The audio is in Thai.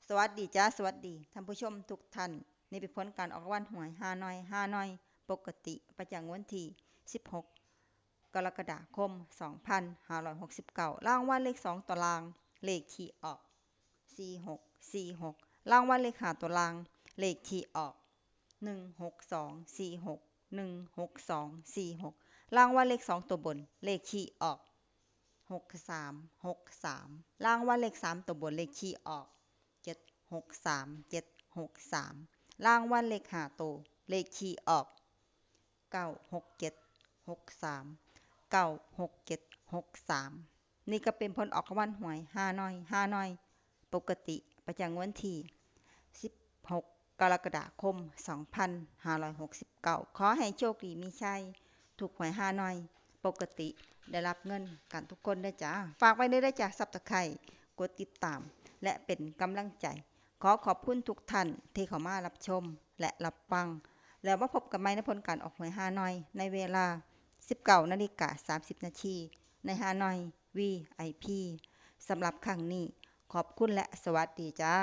สวัสดีจ้าสวัสดีท่านผู้ชมทุกท่านนี่เป็นผลการออกรางวัลหวยฮานอยปกติประจำวันที่16กรกฎาคม2569รางวัลเลข2ตัวรางเลขที่ออก4646รางวัลเลข5ตัวรางเลขที่ออก16246 16246รางวัลเลข2ตัวบนเลขที่ออก6363รางวัลเลข3ตัวบนเลขที่ออก763รางวัลเลข5ตัวเลขที่ออก96763นี่ก็เป็นผลออกรางวัลหวยฮานอยปกติประจำวันที่16กรกฎาคม2569ขอให้โชคดีมีชัยถูกหวยฮานอยปกติได้รับเงินกันทุกคนได้จ้าฝากไว้ได้จ้าซับสไครบ์กดติดตามและเป็นกำลังใจขอขอบคุณทุกท่านที่เข้ามารับชมและรับฟังแล้วมาพบกันใหม่ในผลการออกหวยฮานอยในเวลา 19:30 นาทีในฮานอย VIP สำหรับครั้งนี้ขอบคุณและสวัสดีจ้า